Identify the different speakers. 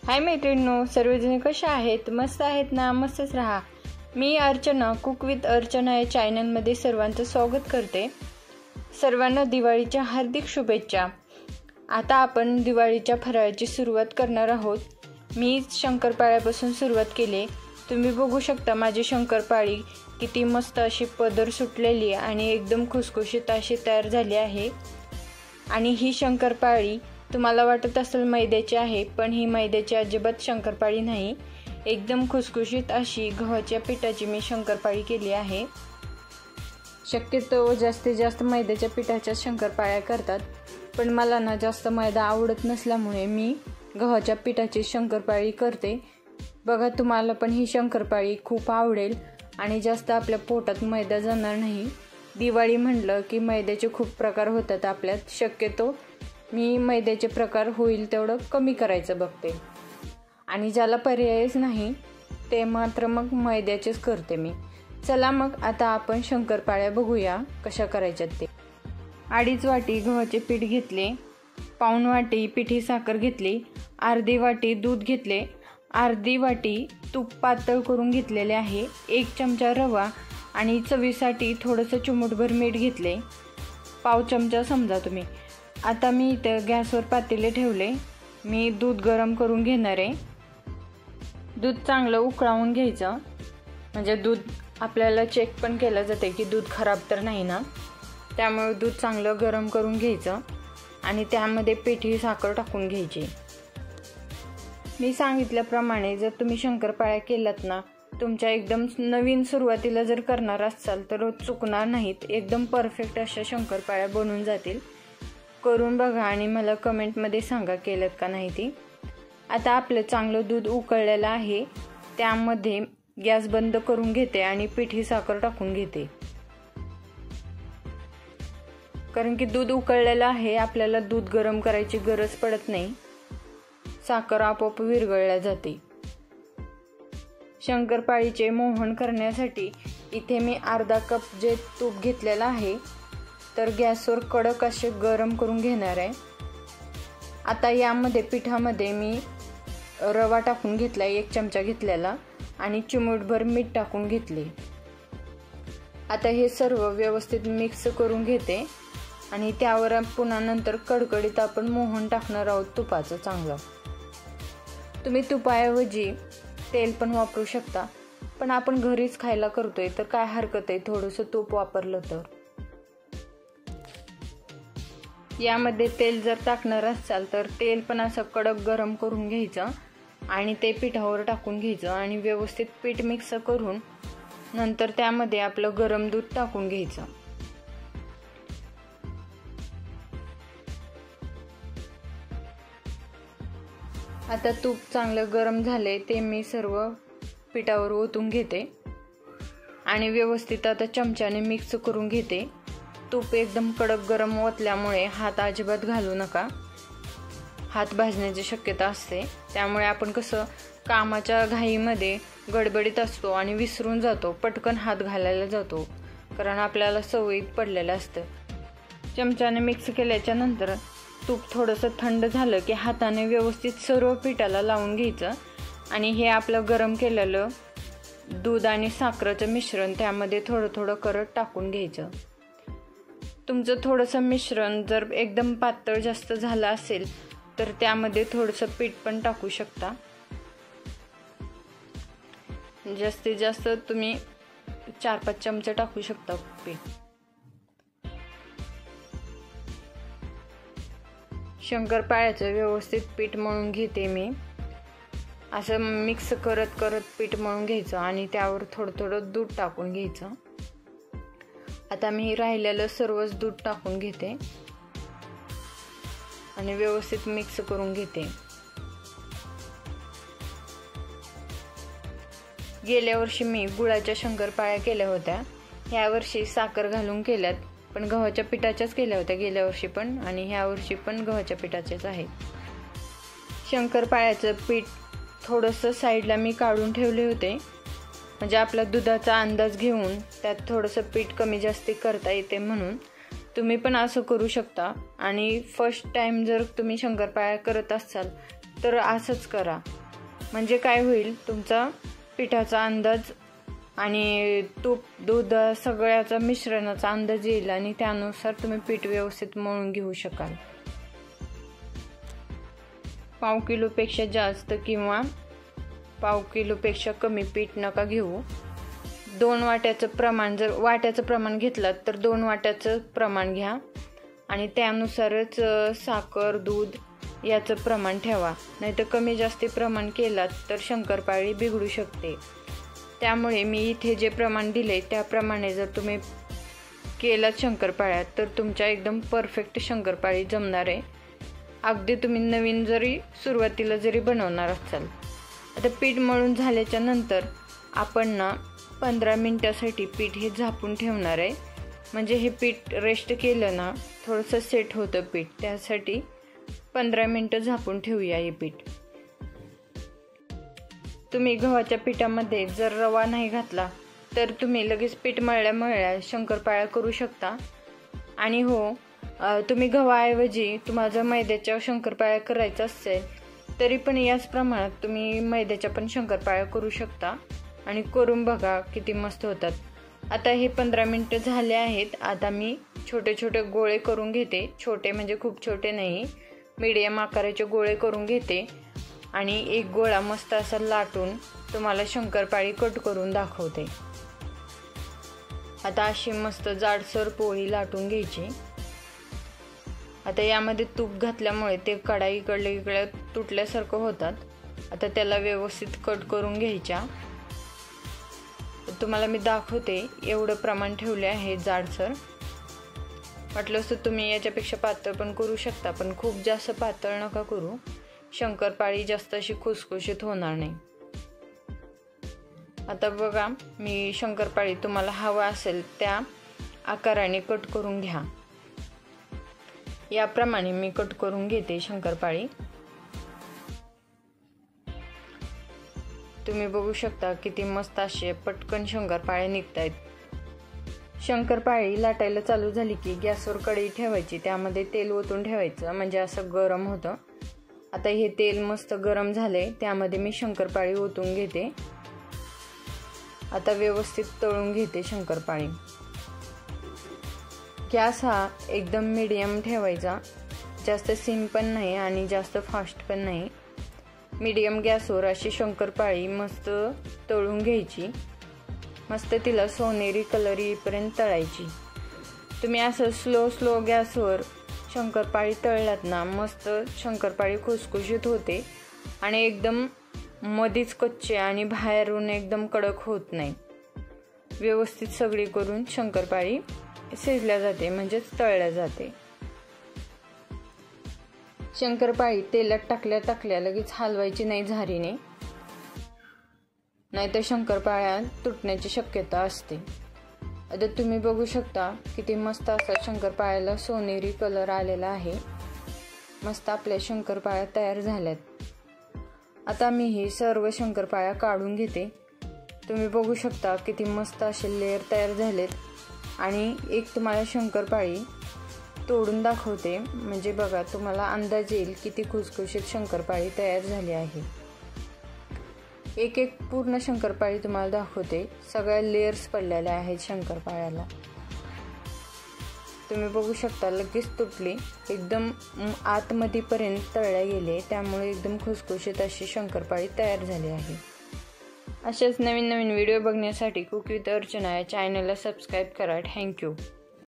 Speaker 1: हाय मैत्रिणींनो, सर्वजण कशा आहेत? मस्त आहेत ना? मस्तच राहा. मी अर्चना, कुक विथ अर्चना या चॅनलमध्ये सर्वांचं स्वागत करते. सर्वांना दिवाळीच्या हार्दिक शुभेच्छा. आता आपण दिवाळीच्या फराळाची सुरुवात करणार आहोत. मी शंकरपाळ्यापासून सुरुवात केली. तुम्ही बघू शकता माझी शंकरपाळी किती मस्त अशी पदर सुटलेली आणि एकदम खुसखुशीत अशी तयार झाली आहे. आणि ही शंकरपाळी तुम्हाला वाटत असेल मैद्याची आहे, पण ही मैद्याची अजिबात शंकरपाळी नाही. एकदम खुसखुशीत अशी गव्हाच्या पिठाची मी शंकरपाळी केली आहे. शक्यतो जास्तीत जास्त मैद्याच्या पिठाच्या शंकरपाळ्या करतात, पण मला ना जास्त मैदा आवडत नसल्यामुळे मी गव्हाच्या पिठाची शंकरपाळी करते. बघा, तुम्हाला पण ही शंकरपाळी खूप आवडेल आणि जास्त आपल्या पोटात मैदा जाणार नाही. दिवाळी म्हटलं की मैद्याचे खूप प्रकार होतात आपल्यात. शक्यतो मी मैद्याचे प्रकार होईल तेवढं कमी करायचं बघते, आणि ज्याला पर्यायच नाही ते मात्र मग मैद्याचेच करते मी. चला मग आता आपण शंकरपाळ्या बघूया कशा करायच्यात ते. 2.5 वाटी गव्हाचे पीठ घेतले, पाऊण वाटी पिठी साखर घेतली, अर्धी वाटी दूध घेतले, अर्धी वाटी तूप पातळ करून घेतलेले आहे, 1 चमचा रवा आणि चवीसाठी थोडंसं चिमूटभर मीठ घेतले, पाव चमचा समजा तुम्ही. आता मी इथं गॅसवर पातेले ठेवले. मी दूध गरम करून घेणार आहे. दूध चांगलं उकळवून घ्यायचं, म्हणजे दूध आपल्याला चेक पण केलं जाते की दूध खराब तर नाही ना. त्यामुळे दूध चांगलं गरम करून घ्यायचं आणि त्यामध्ये पिठी साखर टाकून घ्यायची. मी सांगितल्याप्रमाणे जर तुम्ही शंकरपाळ्या केलात ना, तुमच्या एकदम नवीन सुरुवातीला जर करणार असाल तर चुकणार नाहीत. एकदम परफेक्ट अशा शंकरपाळ्या बनून जातील. करून बघा आणि मला कमेंटमध्ये सांगा केलं का नाही ती. आता आपलं चांगलं दूध उकळलेलं आहे, त्यामध्ये गॅस बंद करून घेते आणि पिठी साखर टाकून घेते. कारण की दूध उकळलेलं आहे, आपल्याला दूध गरम करायची गरज पडत नाही. साखर आपोआप विरघळल्या जाते. शंकरपाळीचे मोहन करण्यासाठी इथे मी अर्धा कप जे तूप घेतलेलं आहे, तर गॅसवर कडक असे गरम करून घेणार आहे. आता यामध्ये पिठामध्ये मी रवा टाकून घेतला, 1 चमचा घेतलेला, आणि चिमूटभर मीठ टाकून घेतले. आता हे सर्व व्यवस्थित मिक्स करून घेते आणि त्यावर पुन्हा नंतर कडकडीत आपण मोहन टाकणार आहोत तुपाचं चांगलं. तुम्ही तुपाऐवजी तेल पण वापरू शकता, पण आपण घरीच खायला करतोय तर काय हरकत आहे थोडंसं तूप वापरलं तर. यामध्ये तेल जर टाकणार असाल तर तेल पण असं कडक गरम करून घ्यायचं आणि ते पिठावर टाकून घ्यायचं आणि व्यवस्थित पीठ मिक्स करून नंतर त्यामध्ये आपलं गरम दूध टाकून घ्यायचं. आता तूप चांगलं गरम झाले ते मी सर्व पिठावर ओतून घेते आणि व्यवस्थित आता चमच्याने मिक्स करून घेते. तूप एकदम कडक गरम ओतल्यामुळे हात अजिबात घालू नका, हात भाजण्याची शक्यता असते. त्यामुळे आपण कसं कामाच्या घाईमध्ये गडबडीत असतो आणि विसरून जातो, पटकन हात घालायला जातो, कारण आपल्याला सवयीत पडलेलं असतं. चमच्याने मिक्स केल्याच्या नंतर तूप थोडंसं थंड झालं की हाताने व्यवस्थित सर्व पिठाला लावून घ्यायचं आणि हे आपलं गरम केलेलं दूध आणि साखरेचं मिश्रण त्यामध्ये थोडं थोडं करत टाकून घ्यायचं. तुमचं थोडंसं मिश्रण जर एकदम पातळ जास्त झालं असेल तर त्यामध्ये थोडंसं पीठ पण टाकू शकता. जास्तीत जास्त तुम्ही 4-5 चमचे टाकू शकता पीठ. शंकरपाळ्याचं व्यवस्थित पीठ मळून घेते मी. असं मिक्स करत करत पीठ मळून घ्यायचं आणि त्यावर थोडं थोडं दूध टाकून घ्यायचं. आता मी राहिलेलं सर्वच दूध टाकून घेते आणि व्यवस्थित मिक्स करून घेते. गेल्या वर्षी मी गुळाच्या शंकरपाळ्या केल्या होत्या, ह्या वर्षी साखर घालून केल्यात, पण गव्हाच्या पिठाच्याच केल्या होत्या गेल्या वर्षी पण, आणि ह्या वर्षी पण गव्हाच्या पिठाच्याच आहेत. शंकरपाळ्याचं पीठ थोडंसं साईडला मी काढून ठेवले होते, म्हणजे आपला दुधाचा अंदाज घेऊन त्यात थोडंसं पीठ कमी जास्ती करता येते म्हणून. तुम्ही पण असं करू शकता. आणि फर्स्ट टाइम जर तुम्ही शंकरपाळ्या करत असाल तर असंच करा. म्हणजे काय होईल, तुमचा पिठाचा अंदाज आणि तूप दूध सगळ्याचा मिश्रणाचा अंदाज येईल आणि त्यानुसार तुम्ही पीठ व्यवस्थित मळून घेऊ शकाल। पाव किलोपेक्षा जास्त किंवा पाव किलोपेक्षा कमी पीठ नका घेऊ। 2 वाट्याचं प्रमाण, जर वाट्याचं प्रमाण घेतलं तर 2 वाट्याचं प्रमाण घ्या आणि त्यानुसारच साखर दूध याचं प्रमाण ठेवा, नाहीतर कमी जास्ती प्रमाण केलात तर शंकरपाळी बिघडू शकते। त्यामुळे मी इथे जे प्रमाण दिले त्याप्रमाणे जर तुम्ही केलात शंकरपाळ्या तर तुमच्या एकदम परफेक्ट शंकरपाळी जमणार आहे। अगदी तुम्ही नवीन जरी सुरुवातीला जरी बनवणार असाल। आता पीठ मळून झाल्याच्या नंतर आपण 15 मिनिटासाठी पीठ हे झाकून ठेवणार आहे, म्हणजे हे पीठ रेस्ट केलं ना थोडंसं सेट होतं पीठ, त्यासाठी 15 मिनिटं झाकून ठेवूया हे पीठ। तुम्ही गव्हाच्या पिठामध्ये जर रवा नाही घातला तर तुम्ही लगेच पीठ मळल्या शंकरपाळ्या करू शकता। आणि हो, तुम्ही गव्हाऐवजी तुम्हाला जर मैद्याच्या शंकरपाळ्या करायचं असेल तरी पण याच प्रमाणात तुम्ही मैद्याच्या पण शंकरपाळ्या करू शकता आणि करून बघा किती मस्त होतात। आता हे 15 मिनिटं झाले आहेत। आता मी छोटे छोटे गोळे करून घेते, छोटे म्हणजे खूप छोटे नाही, मीडियम आकाराचे गोळे करून घेते आणि एक गोळा मस्त असा लाटून तुम्हाला शंकरपाळी कट करून दाखवते। आता अशी मस्त जाडसर पोळी लाटून घ्यायची। आता यामध्ये तूप घातल्यामुळे ते कढाई इकडे तुटल्यासारखं होतात। आता त्याला व्यवस्थित कट करून घ्यायच्या। तुम्हाला मी दाखवते, एवढं प्रमाण ठेवले आहे जाडसर। वाटलं तर तुम्ही याच्यापेक्षा पातळ पण करू शकता, पण खूप जास्त पातळ नका करू, शंकरपाळी जास्त अशी खुसखुशीत होणार नाही। आता बघा, मी शंकरपाळी तुम्हाला हवा असेल त्या आकाराने कट करून घ्या। याप्रमाणे मी कट करून घेते शंकरपाळी। तुम्ही बघू शकता किती मस्त असे पटकन शंकरपाळ्या निघतायत। शंकरपाळी लाटायला चालू झाली की गॅसवर कढई ठेवायची, त्यामध्ये तेल ओतून ठेवायचं, म्हणजे असं गरम होतं। आता हे तेल मस्त गरम झाले, त्यामध्ये मी शंकरपाळी ओतून घेते। आता व्यवस्थित तळून घेते शंकरपाळी। गॅस हा एकदम मीडियम ठेवायचा, जास्त सिम पण नाही आणि जास्त फास्ट पण नाही, मीडियम गॅसवर अशी शंकरपाळी मस्त तळून घ्यायची। मस्त तिला सोनेरी कलर येईपर्यंत तळायची। तुम्ही असं स्लो गॅसवर शंकरपाळी तळलात ना, मस्त शंकरपाळी खुसखुशीत होते आणि एकदम मधीच कच्चे आणि बाहेरून एकदम कडक होत नाही। व्यवस्थित सगळी करून शंकरपाळी शिजल्या जाते, म्हणजेच तळल्या जाते। शंकरपाळी तेलात टाकल्या लगेच हलवायची नाही झारीने, नाहीतर शंकरपाळ्या तुटण्याची शक्यता असते। आता तुम्ही बघू शकता किती मस्त असा शंकरपाळ्याला सोनेरी कलर आलेला आहे। मस्त आपल्या शंकरपाळ्या तयार झाल्यात। आता मी ही सर्व शंकरपाळ्या काढून घेते। तुम्ही बघू शकता किती मस्त असे लेयर तयार झालेत आणि एक तुम्हाला शंकरपाळी तोडून दाखवते, म्हणजे बघा तुम्हाला अंदाज येईल किती खुसखुशीत शंकरपाळी तयार झाली आहे। एक पूर्ण शंकरपाळी तुम्हाला दाखवते, सगळ्या लेयर्स पडलेल्या आहेत शंकरपाळ्याला। तुम्ही बघू शकता लगेच तुटली, एकदम आतमध्ये पर्यंत तळल्या गेले, त्यामुळे एकदम खुसखुशीत अशी शंकरपाळी तयार झाली आहे। अशाच नवीन व्हिडिओ बघण्यासाठी कुक विथ अर्चना या चॅनलला सबस्क्राईब करा। थँक्यू।